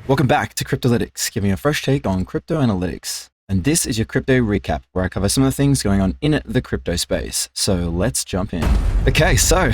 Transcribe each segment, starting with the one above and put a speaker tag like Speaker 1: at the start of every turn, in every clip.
Speaker 1: Welcome back to Kryptolytix, giving a fresh take on crypto analytics. And this is your crypto recap, where I cover some of the things going on in the crypto space. So let's jump in. Okay, so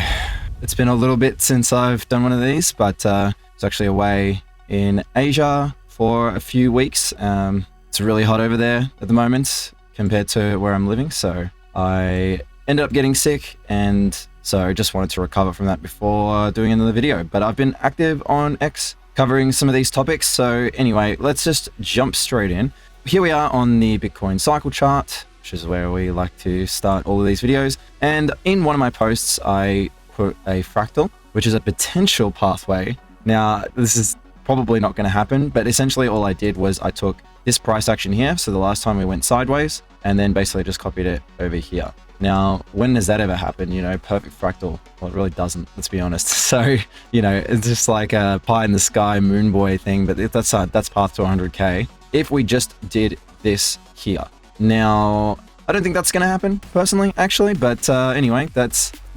Speaker 1: it's been a little bit since I've done one of these, but it's actually away in Asia for a few weeks. It's really hot over there at the moment compared to where I'm living. So I ended up getting sick, and so I just wanted to recover from that before doing another video. But I've been active on X covering some of these topics. So anyway, let's just jump straight in. Here we are on the Bitcoin cycle chart, which is where we like to start all of these videos. And in one of my posts, I put a fractal, which is a potential pathway. Now, this is probably not going to happen, but essentially all I did was I took this price action here. So the last time we went sideways, and then basically just copied it over here. Now, when does that ever happen? You know, perfect fractal. Well, it really doesn't, let's be honest. So, you know, it's just like a pie in the sky moon boy thing, but that's path to 100K. If we just did this here. Now, I don't think that's going to happen personally, actually, but anyway,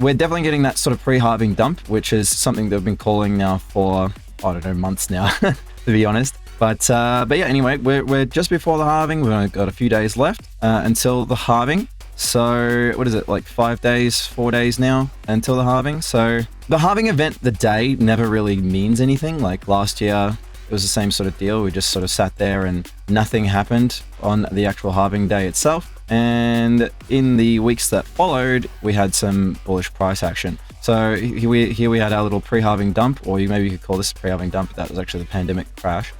Speaker 1: we're definitely getting that sort of pre-halving dump, which is something that I've been calling now for, I don't know, months now, to be honest. But yeah, anyway, we're just before the halving. We've only got a few days left until the halving. So what is it, like 4 days now until the halving? So the halving event, the day never really means anything. Like last year, it was the same sort of deal. We just sort of sat there and nothing happened on the actual halving day itself. And in the weeks that followed, we had some bullish price action. So here we had our little pre-halving dump, or maybe you could call this a pre-halving dump, but that was actually the pandemic crash,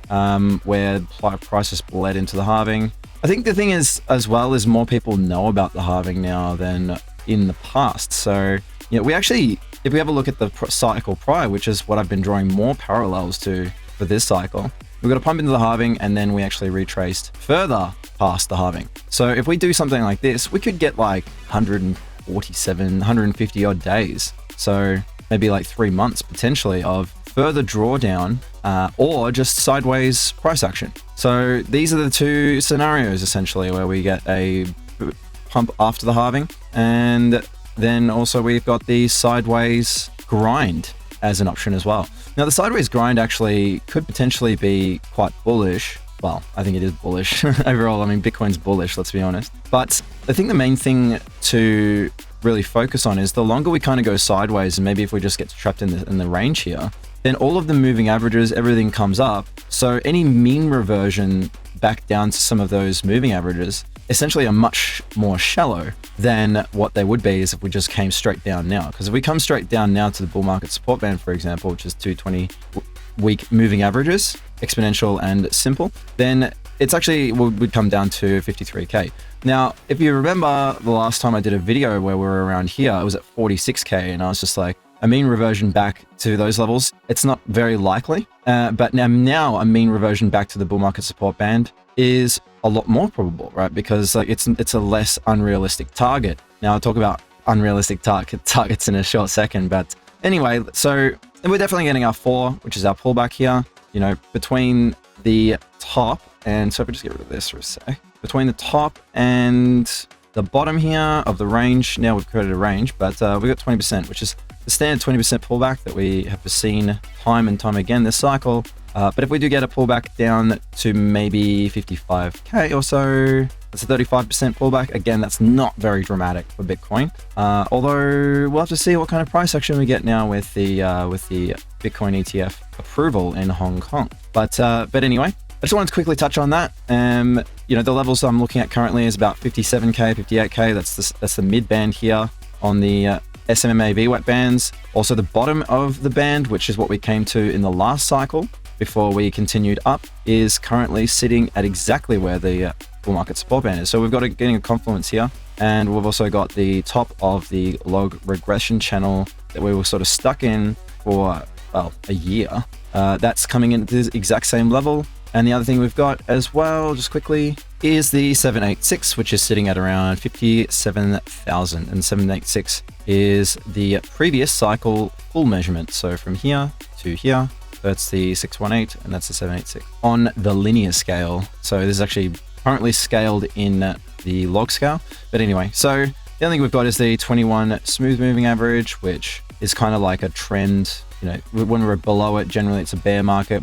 Speaker 1: where prices bled into the halving. I think the thing is, as well, is more people know about the halving now than in the past. So, you know, we actually, if we have a look at the cycle prior, which is what I've been drawing more parallels to for this cycle, we got a pump into the halving, and then we actually retraced further past the halving. So if we do something like this, we could get like 147, 150 odd days. So maybe like 3 months potentially of further drawdown or just sideways price action. So these are the two scenarios essentially where we get a pump after the halving, and then also we've got the sideways grind as an option as well. Now the sideways grind actually could potentially be quite bullish. Well, I think it is bullish overall. I mean, Bitcoin's bullish, let's be honest. But I think the main thing to really focus on is the longer we kind of go sideways, and maybe if we just get trapped in the range here, then all of the moving averages, everything comes up. So any mean reversion back down to some of those moving averages essentially are much more shallow than what they would be as if we just came straight down now. Because if we come straight down now to the bull market support band, for example, which is 220-week moving averages, exponential and simple, then it's actually would come down to 53K. Now, if you remember the last time I did a video where we were around here, I was at 46K, and I was just like, a mean reversion back to those levels, it's not very likely. But now a mean reversion back to the bull market support band is a lot more probable, right? Because like it's a less unrealistic target. Now I'll talk about unrealistic targets in a short second. But anyway, so we're definitely getting our 4, which is our pullback here, you know, between the top. And so if we just get rid of this for a sec, between the top and the bottom here of the range, now we've created a range, but we've got 20%, which is the standard 20% pullback that we have seen time and time again this cycle. But if we do get a pullback down to maybe 55K or so, that's a 35% pullback. Again, that's not very dramatic for Bitcoin. Although we'll have to see what kind of price action we get now with the Bitcoin ETF approval in Hong Kong. But anyway, I just wanted to quickly touch on that. You know, the levels I'm looking at currently is about 57K, 58K. That's the mid band here on the SMMA VWAP bands. Also the bottom of the band, which is what we came to in the last cycle before we continued up, is currently sitting at exactly where the bull market support band is. So we've got getting a confluence here, and we've also got the top of the log regression channel that we were sort of stuck in for, well, a year. That's coming in at the exact same level. And the other thing we've got as well, just quickly, is the 786, which is sitting at around 57,000. And 786 is the previous cycle full measurement. So from here to here, that's the 618, and that's the 786 on the linear scale. So this is actually currently scaled in the log scale. But anyway, so the other thing we've got is the 21 smooth moving average, which is kind of like a trend you know, when we're below it, generally it's a bear market.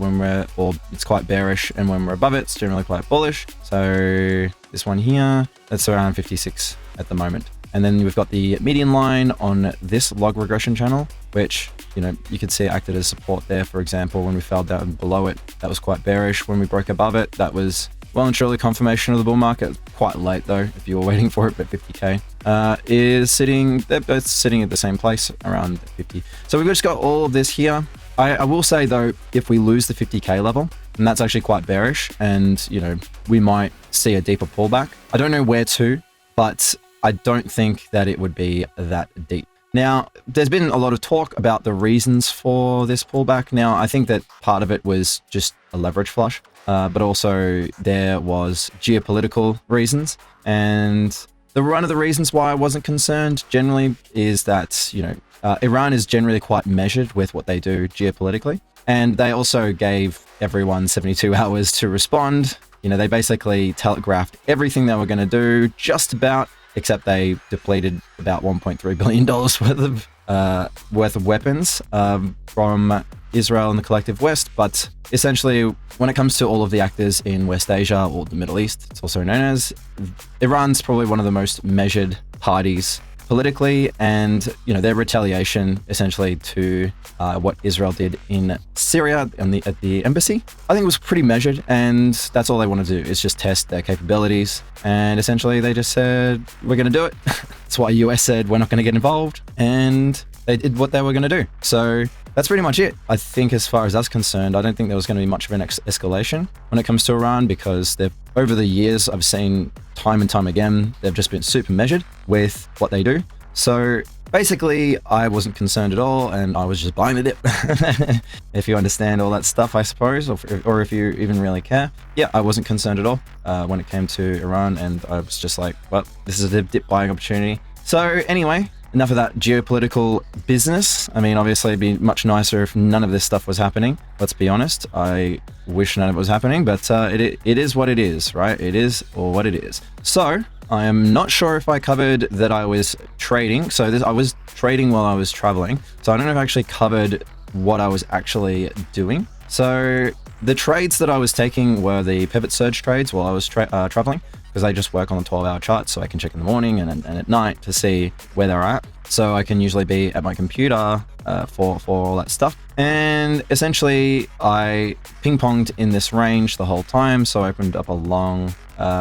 Speaker 1: Or it's quite bearish, and when we're above it, it's generally quite bullish. So this one here, that's around 56 at the moment. And then we've got the median line on this log regression channel, which, you know, you could see it acted as support there. For example, when we fell down below it, that was quite bearish. When we broke above it, that was well and truly confirmation of the bull market. Quite late though, if you were waiting for it, but 50K they're both sitting at the same place, around 50. So we've just got all of this here. I will say though, if we lose the 50K level, and that's actually quite bearish, and, you know, we might see a deeper pullback. I don't know where to, but I don't think that it would be that deep. Now, there's been a lot of talk about the reasons for this pullback. Now, I think that part of it was just a leverage flush, but also there was geopolitical reasons. And one of the reasons why I wasn't concerned generally is that, you know, Iran is generally quite measured with what they do geopolitically. And they also gave everyone 72 hours to respond. You know, they basically telegraphed everything they were going to do, just about, except they depleted about $1.3 billion worth of weapons from Israel and the collective West. But essentially, when it comes to all of the actors in West Asia, or the Middle East, it's also known as, Iran's probably one of the most measured parties politically, and, you know, their retaliation essentially to what Israel did in Syria at the embassy, I think it was pretty measured, and that's all they want to do, is just test their capabilities. And essentially they just said, we're going to do it. That's why US said we're not going to get involved, and they did what they were going to do. So that's pretty much it. I think as far as that's concerned, I don't think there was going to be much of an escalation when it comes to Iran, because over the years, I've seen time and time again, they've just been super measured with what they do. So basically, I wasn't concerned at all, and I was just buying the dip. If you understand all that stuff, I suppose, or if you even really care. Yeah, I wasn't concerned at all when it came to Iran, and I was just like, well, this is a dip buying opportunity. So anyway, enough of that geopolitical business. I mean, obviously, it'd be much nicer if none of this stuff was happening. Let's be honest. I wish none of it was happening, but it is what it is, right? It is or what it is. So I am not sure if I covered that I was trading. So I was trading while I was traveling. So I don't know if I actually covered what I was actually doing. So the trades that I was taking were the pivot surge trades while I was traveling, because I just work on the 12-hour chart, so I can check in the morning and at night to see where they're at. So I can usually be at my computer for all that stuff. And essentially, I ping-ponged in this range the whole time. So I opened up a long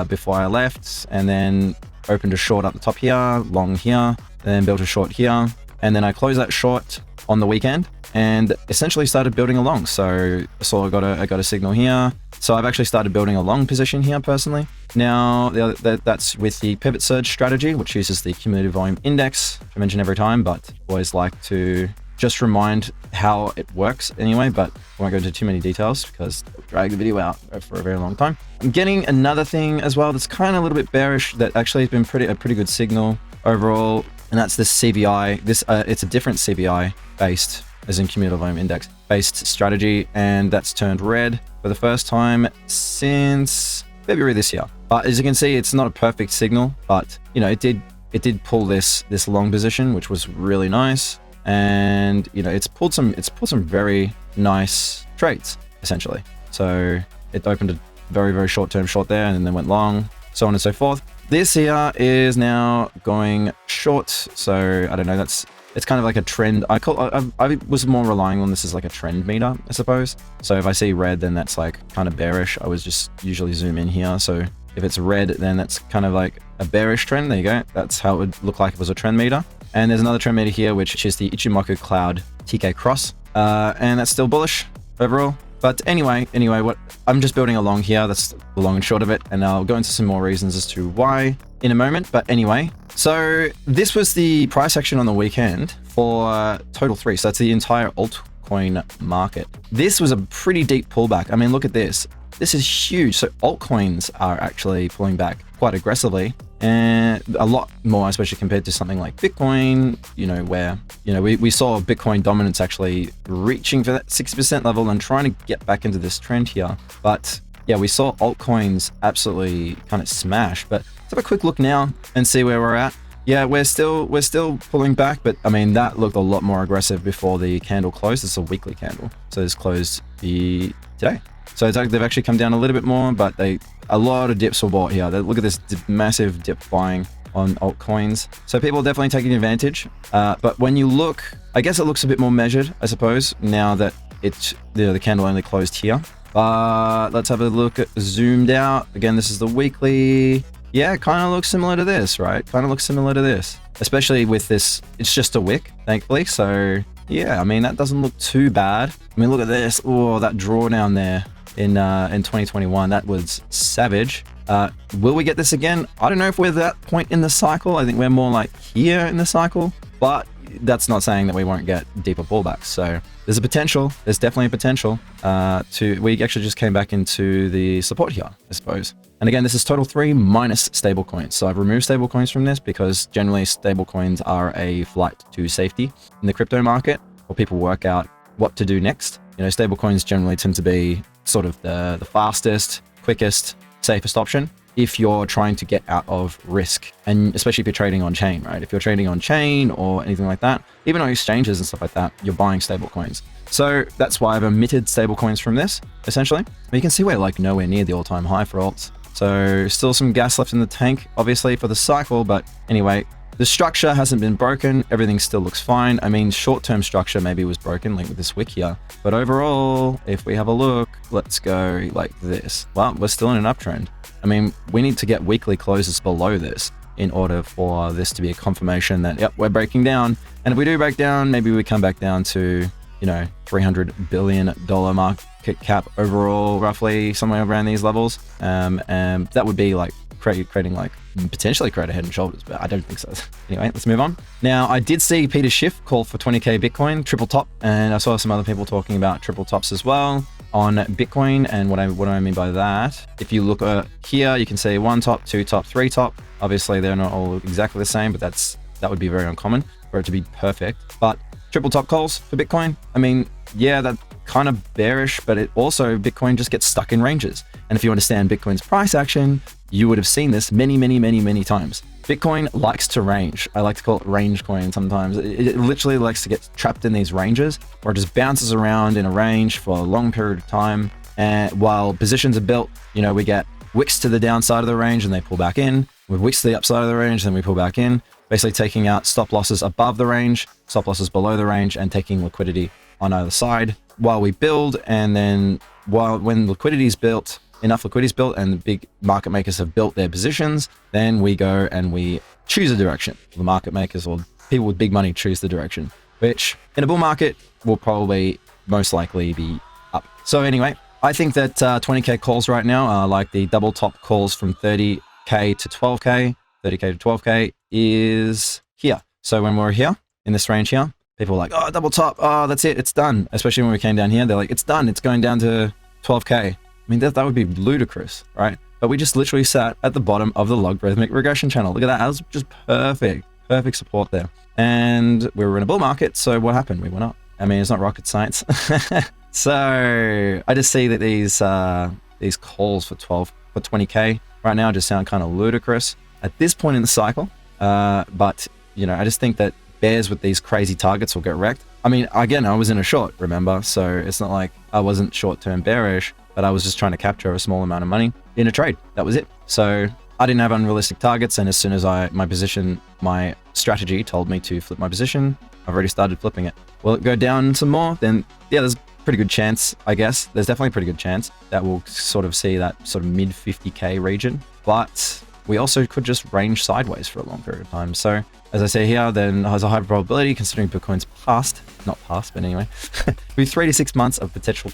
Speaker 1: before I left, and then opened a short up the top here, long here, and then built a short here. And then I closed that short on the weekend and essentially started building a long. So I got a signal here. So I've actually started building a long position here personally. Now that's with the pivot surge strategy, which uses the cumulative volume index, which I mention every time, but always like to just remind how it works anyway, but I won't go into too many details because it'll drag the video out for a very long time. I'm getting another thing as well that's kind of a little bit bearish that actually has been a pretty good signal overall, and that's this CVI. It's a different CVI based, as in cumulative volume index based strategy, and that's turned red for the first time since February this year. But as you can see, it's not a perfect signal, but you know, it did pull this long position, which was really nice. And you know, it's pulled some very nice trades essentially. So it opened a very, very short-term short there, and then went long, so on and so forth. This here is now going short. So I don't know, it's kind of like a trend. I was more relying on this as like a trend meter, I suppose. So if I see red, then that's like kind of bearish. I was just usually zoom in here. So if it's red, then that's kind of like a bearish trend. There you go. That's how it would look like if it was a trend meter. And there's another trend meter here, which is the Ichimoku Cloud TK Cross. And that's still bullish overall. But anyway, what I'm just building along here. That's the long and short of it. And I'll go into some more reasons as to why in a moment. But anyway, so this was the price action on the weekend for Total 3. So that's the entire altcoin market. This was a pretty deep pullback. I mean, look at this. This is huge. So altcoins are actually pulling back quite aggressively, and a lot more, especially compared to something like Bitcoin, you know, where, you know, we saw Bitcoin dominance actually reaching for that 60% level and trying to get back into this trend here. But yeah, we saw altcoins absolutely kind of smash. But let's have a quick look now and see where we're at. Yeah, we're still pulling back, but I mean that looked a lot more aggressive before the candle closed. It's a weekly candle, so it's closed today. So it's like they've actually come down a little bit more, but a lot of dips were bought here. Look at this massive dip buying on altcoins. So people are definitely taking advantage. But when you look, I guess it looks a bit more measured, I suppose, now that it's the candle only closed here. But let's have a look at zoomed out. Again, this is the weekly. Yeah, it kind of looks similar to this, right? Kind of looks similar to this, especially with this. It's just a wick, thankfully. So yeah, I mean, that doesn't look too bad. I mean, look at this. Oh, that drawdown there in 2021, that was savage. Will we get this again? I don't know if we're at that point in the cycle. I think we're more like here in the cycle, but that's not saying that we won't get deeper pullbacks. So there's a potential. There's definitely a potential we actually just came back into the support here, I suppose. And again, this is total 3 minus stablecoins. So I've removed stablecoins from this because generally stablecoins are a flight to safety in the crypto market, where people work out what to do next. You know, stablecoins generally tend to be sort of the fastest, quickest, safest option if you're trying to get out of risk, and especially if you're trading on chain, right? If you're trading on chain or anything like that, even on exchanges and stuff like that, you're buying stablecoins. So that's why I've omitted stablecoins from this, essentially. But you can see we're like nowhere near the all-time high for alts. So still some gas left in the tank, obviously, for the cycle. But anyway, the structure hasn't been broken. Everything still looks fine. I mean, short-term structure maybe was broken, like with this wick here. But overall, if we have a look, let's go like this. Well, we're still in an uptrend. I mean, we need to get weekly closes below this in order for this to be a confirmation that, yep, we're breaking down. And if we do break down, maybe we come back down to, you know, $300 billion market cap overall, roughly somewhere around these levels. And that would be like creating like potentially create a head and shoulders, but I don't think so. Anyway, let's move on. Now, I did see Peter Schiff call for 20k Bitcoin triple top, and I saw some other people talking about triple tops as well on Bitcoin. And what do I mean by that? If you look here, you can see 1 top, 2 top, 3 top. Obviously, they're not all exactly the same, but that would be very uncommon for it to be perfect. But triple top calls for Bitcoin, I mean, yeah, that's kind of bearish, but it also, Bitcoin just gets stuck in ranges. And if you understand Bitcoin's price action, you would have seen this many, many, many, many times. Bitcoin likes to range. I like to call it range coin sometimes. It literally likes to get trapped in these ranges where it just bounces around in a range for a long period of time. And while positions are built, you know, we get wicks to the downside of the range and they pull back in. With wicks to the upside of the range, then we pull back in, basically taking out stop losses above the range, stop losses below the range, and taking liquidity on either side while we build. And then when liquidity is built, enough liquidity is built and the big market makers have built their positions, then we go and we choose a direction. The market makers or people with big money choose the direction, which in a bull market will probably most likely be up. So anyway, I think that 20k calls right now are like the double top calls from 30k to 12k, 30k to 12k is here. So when we're here in this range here, people are like, oh, double top, oh, that's it, it's done. Especially when we came down here, they're like, it's done, it's going down to 12k. I mean, that would be ludicrous, right? But we just literally sat at the bottom of the logarithmic regression channel. Look at that. That was just perfect support there. And we were in a bull market, so what happened? We went up. I mean, it's not rocket science. So I just see that these calls for 20k right now just sound kind of ludicrous at this point in the cycle. But you know, I just think that bears with these crazy targets will get wrecked. I mean, again, I was in a short, remember? So it's not like I wasn't short-term bearish, but I was just trying to capture a small amount of money in a trade. That was it. So I didn't have unrealistic targets. And as soon as my strategy told me to flip my position, I've already started flipping it. Will it go down some more? Then yeah, there's a pretty good chance, I guess. There's definitely a pretty good chance that we'll sort of see that sort of mid 50k region. But we also could just range sideways for a long period of time. So as I say here, then there's a high probability, considering Bitcoin's not past, but anyway, with 3 to 6 months of potential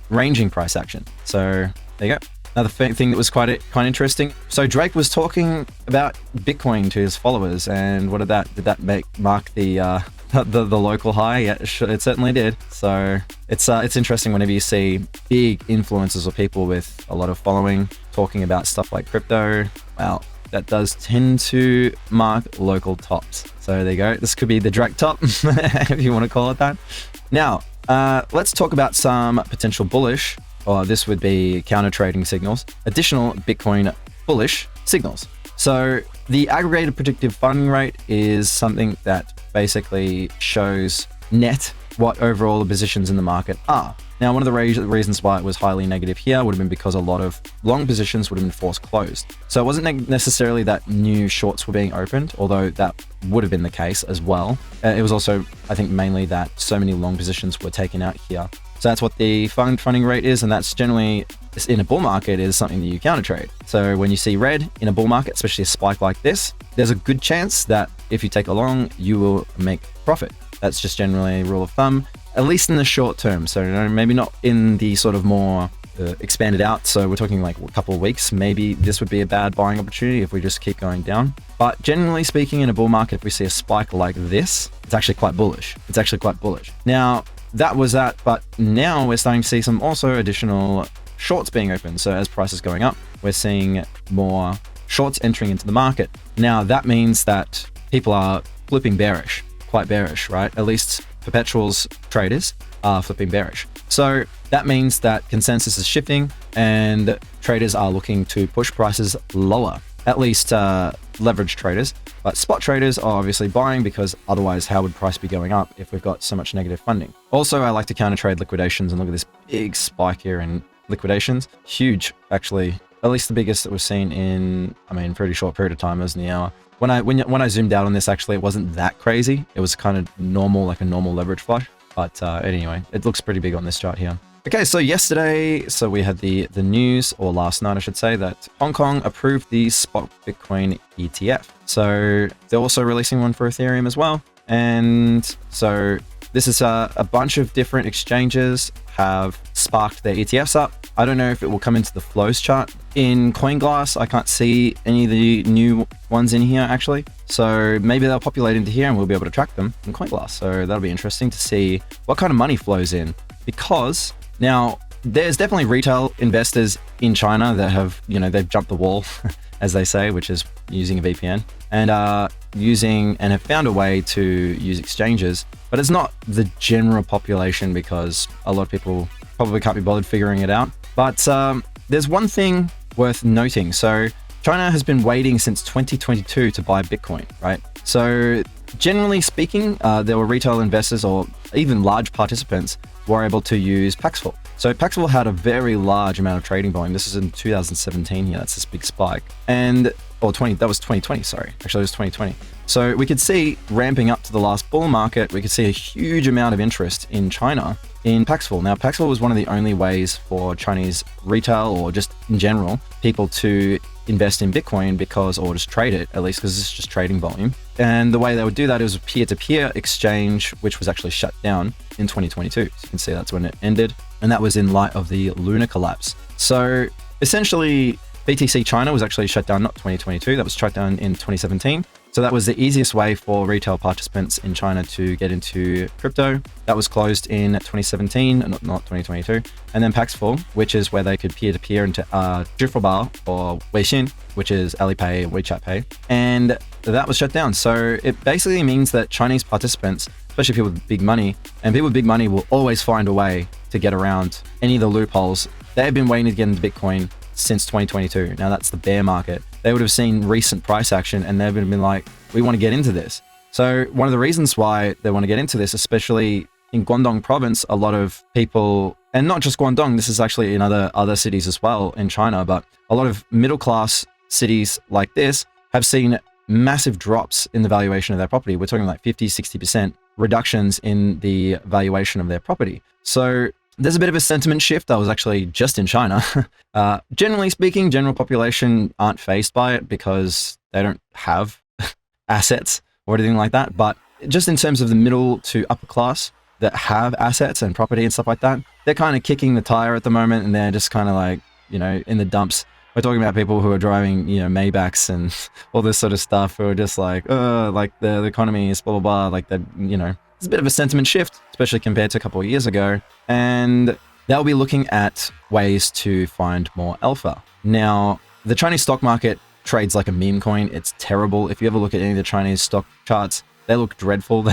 Speaker 1: ranging price action. So there you go. Another thing that was quite interesting. So Drake was talking about Bitcoin to his followers, and what did that mark the local high? Yeah, it certainly did. So it's interesting whenever you see big influencers or people with a lot of following talking about stuff like crypto. Well, that does tend to mark local tops. So there you go. This could be the Drake top, if you want to call it that. Now, let's talk about some potential bullish, or this would be counter trading signals, additional Bitcoin bullish signals. So the aggregated predictive funding rate is something that basically shows net what overall the positions in the market are. Now, one of the reasons why it was highly negative here would have been because a lot of long positions would have been forced closed. So it wasn't necessarily that new shorts were being opened, although that would have been the case as well. It was also, I think, mainly that so many long positions were taken out here. So that's what the funding rate is, and that's generally, in a bull market, is something that you counter trade. So when you see red in a bull market, especially a spike like this, there's a good chance that if you take a long, you will make profit. That's just generally a rule of thumb, at least in the short term. So maybe not in the sort of more expanded out. So we're talking like a couple of weeks. Maybe this would be a bad buying opportunity if we just keep going down. But generally speaking, in a bull market, if we see a spike like this, it's actually quite bullish. It's actually quite bullish. Now, that was that, but now we're starting to see some also additional shorts being opened. So as prices going up, we're seeing more shorts entering into the market. Now, that means that people are flipping bearish, quite bearish, right? At least perpetuals traders are flipping bearish. So that means that consensus is shifting and traders are looking to push prices lower, at least leverage traders. But spot traders are obviously buying, because otherwise how would price be going up if we've got so much negative funding? Also, I like to counter trade liquidations, and look at this big spike here in liquidations. Huge, actually. At least the biggest that we've seen in, pretty short period of time, as in the hour. When I zoomed out on this, actually, it wasn't that crazy. It was kind of normal, like a normal leverage flush. But anyway, it looks pretty big on this chart here. Okay, so yesterday, we had the news, or last night I should say, that Hong Kong approved the spot Bitcoin ETF. So they're also releasing one for Ethereum as well. And so this is a bunch of different exchanges have sparked their ETFs up. I don't know if it will come into the flows chart. In CoinGlass, I can't see any of the new ones in here actually. So maybe they'll populate into here and we'll be able to track them in CoinGlass. So that'll be interesting to see what kind of money flows in, because now there's definitely retail investors in China that have, they've jumped the wall, as they say, which is using a VPN and have found a way to use exchanges, but it's not the general population because a lot of people probably can't be bothered figuring it out. But there's one thing worth noting. So China has been waiting since 2022 to buy Bitcoin, right? So generally speaking, there were retail investors or even large participants were able to use Paxful. So Paxful had a very large amount of trading volume. This is in 2017 here. That's this big spike. That was 2020, sorry. Actually, it was 2020. So we could see ramping up to the last bull market, we could see a huge amount of interest in China in Paxful. Now, Paxful was one of the only ways for Chinese retail, or just in general, people to invest in Bitcoin or just trade it, at least, because it's just trading volume. And the way they would do that is a peer-to-peer exchange, which was actually shut down in 2022. So you can see that's when it ended. And that was in light of the Luna collapse. So essentially, BTC China was actually shut down, not 2022, that was shut down in 2017. So that was the easiest way for retail participants in China to get into crypto. That was closed in 2017, not 2022. And then Paxful, which is where they could peer-to-peer into Zhifubao or Weixin, which is Alipay, WeChat Pay. And that was shut down. So it basically means that Chinese participants, especially people with big money, and people with big money will always find a way to get around any of the loopholes. They've been waiting to get into Bitcoin since 2022. Now that's the bear market. They would have seen recent price action and they've been like, we want to get into this. So one of the reasons why they want to get into this, especially in Guangdong province, a lot of people, and not just Guangdong, this is actually in other cities as well in China, but a lot of middle class cities like this have seen massive drops in the valuation of their property. We're talking like 50, 60% reductions in the valuation of their property. So there's a bit of a sentiment shift. That was actually just in China. Generally speaking, general population aren't fazed by it because they don't have assets or anything like that. But just in terms of the middle to upper class that have assets and property and stuff like that, they're kind of kicking the tire at the moment and they're just kind of like, in the dumps. We're talking about people who are driving, Maybachs and all this sort of stuff, who are just like, the economy is blah, blah, blah. Like that, it's a bit of a sentiment shift, especially compared to a couple of years ago. And they'll be looking at ways to find more alpha. Now, the Chinese stock market trades like a meme coin. It's terrible. If you ever look at any of the Chinese stock charts, they look dreadful.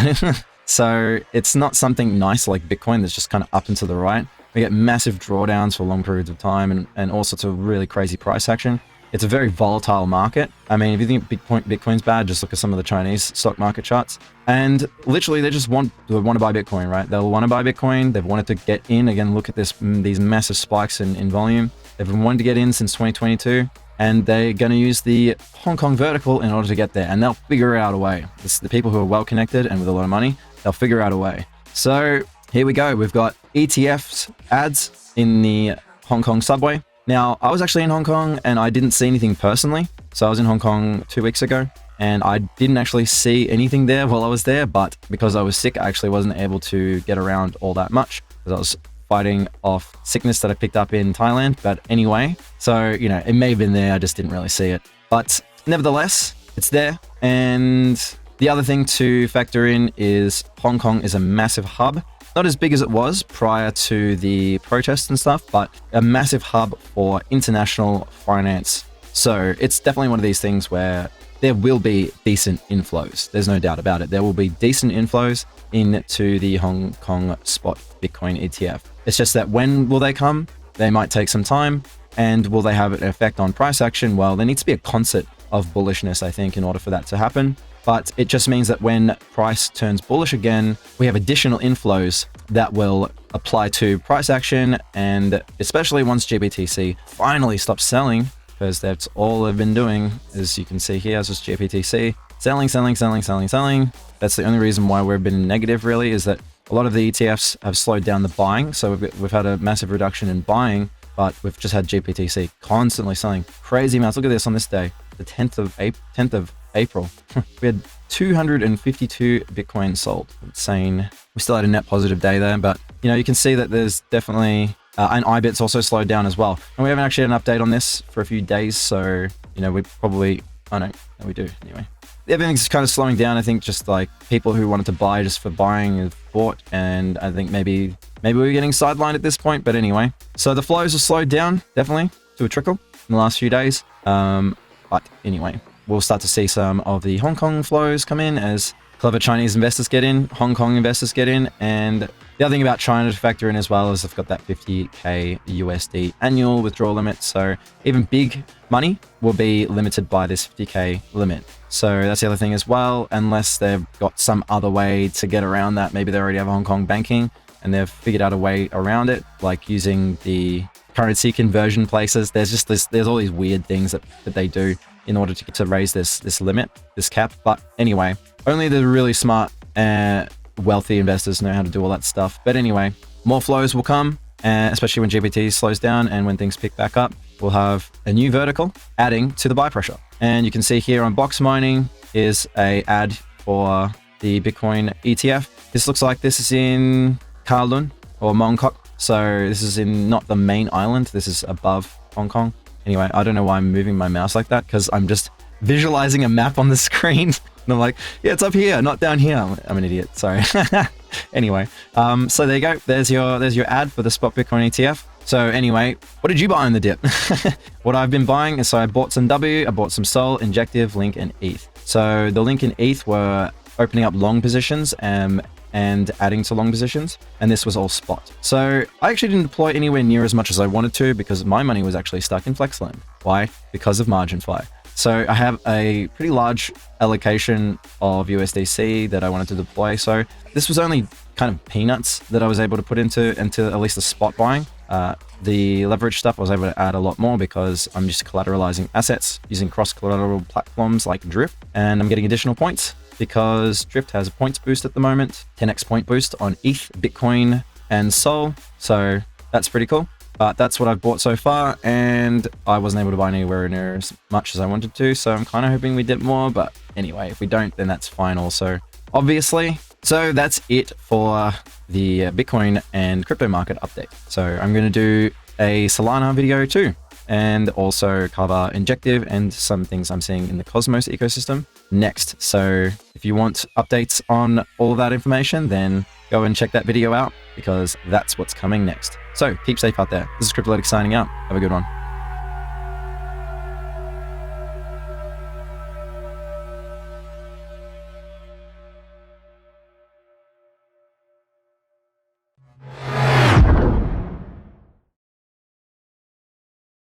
Speaker 1: So it's not something nice like Bitcoin that's just kind of up and to the right. We get massive drawdowns for long periods of time and all sorts of really crazy price action. it's a very volatile market. I mean, if you think Bitcoin's bad, just look at some of the Chinese stock market charts. And literally, they just want to buy Bitcoin, right? They'll want to buy Bitcoin. They've wanted to get in. Again, look at these massive spikes in volume. They've been wanting to get in since 2022. And they're going to use the Hong Kong vertical in order to get there. And they'll figure out a way. The people who are well connected and with a lot of money, they'll figure out a way. So here we go. We've got ETFs ads in the Hong Kong subway. Now, I was actually in Hong Kong and I didn't see anything personally. So I was in Hong Kong 2 weeks ago and I didn't actually see anything there while I was there. But because I was sick, I actually wasn't able to get around all that much because I was fighting off sickness that I picked up in Thailand. But anyway, so, you know, it may have been there. I just didn't really see it. But nevertheless, it's there. And the other thing to factor in is Hong Kong is a massive hub. Not as big as it was prior to the protests and stuff, but a massive hub for international finance. So it's definitely one of these things where there will be decent inflows. There's no doubt about it. There will be decent inflows into the Hong Kong spot Bitcoin ETF. It's just that when will they come? They might take some time. And will they have an effect on price action? Well, there needs to be a concert of bullishness, I think, in order for that to happen. But it just means that when price turns bullish again, we have additional inflows that will apply to price action. And especially once GBTC finally stops selling, because that's all they've been doing, as you can see here, is just GBTC selling, selling, selling, selling, selling. That's the only reason why we've been negative, really, is that a lot of the ETFs have slowed down the buying. So we've had a massive reduction in buying, but we've just had GBTC constantly selling crazy amounts. Look at this on this day, the 10th of April. We had 252 Bitcoin sold. Insane. We still had a net positive day there, but you know, you can see that there's definitely, and IBIT's also slowed down as well. And we haven't actually had an update on this for a few days. So, you know, we probably, oh no, we do anyway. Everything's kind of slowing down. I think just like people who wanted to buy just for buying have bought. And I think maybe we're getting sidelined at this point, but anyway. So the flows have slowed down definitely to a trickle in the last few days. But anyway, we'll start to see some of the Hong Kong flows come in as clever Chinese investors get in, Hong Kong investors get in. And the other thing about China to factor in as well is they've got that 50K USD annual withdrawal limit. So even big money will be limited by this 50K limit. So that's the other thing as well, unless they've got some other way to get around that. Maybe they already have Hong Kong banking and they've figured out a way around it, like using the currency conversion places. There's all these weird things that they do in order to raise this limit, this cap. But anyway, only the really smart wealthy investors know how to do all that stuff. But anyway, more flows will come, especially when GPT slows down and when things pick back up. We'll have a new vertical adding to the buy pressure. And you can see here on box mining is a ad for the Bitcoin ETF. This looks like this is in Kowloon or Mongkok. So this is in not the main island. This is above Hong Kong. Anyway, I don't know why I'm moving my mouse like that, because I'm just visualizing a map on the screen. And I'm like, yeah, it's up here, not down here. I'm an idiot, sorry. Anyway, so there you go. There's your ad for the spot Bitcoin ETF. So anyway, what did you buy on the dip? What I've been buying is, so I bought some W, I bought some Sol, Injective, Link, and ETH. So the Link and ETH were opening up long positions and adding to long positions, and this was all spot. So I actually didn't deploy anywhere near as much as I wanted to because my money was actually stuck in FlexLend. Why? Because of MarginFi. So I have a pretty large allocation of USDC that I wanted to deploy. So this was only kind of peanuts that I was able to put into at least the spot buying. The leverage stuff I was able to add a lot more because I'm just collateralizing assets using cross-collateral platforms like Drift, and I'm getting additional points because Drift has a points boost at the moment, 10x point boost on ETH, Bitcoin, and Sol. So that's pretty cool. But that's what I've bought so far, and I wasn't able to buy anywhere near as much as I wanted to. So I'm kind of hoping we dip more, but anyway, if we don't, then that's fine also, obviously. So that's it for the Bitcoin and crypto market update. So I'm going to do a Solana video too, and also cover Injective and some things I'm seeing in the Cosmos ecosystem next. So if you want updates on all of that information, then go and check that video out because that's what's coming next. So keep safe out there. This is Kryptolytix signing out. Have a good one.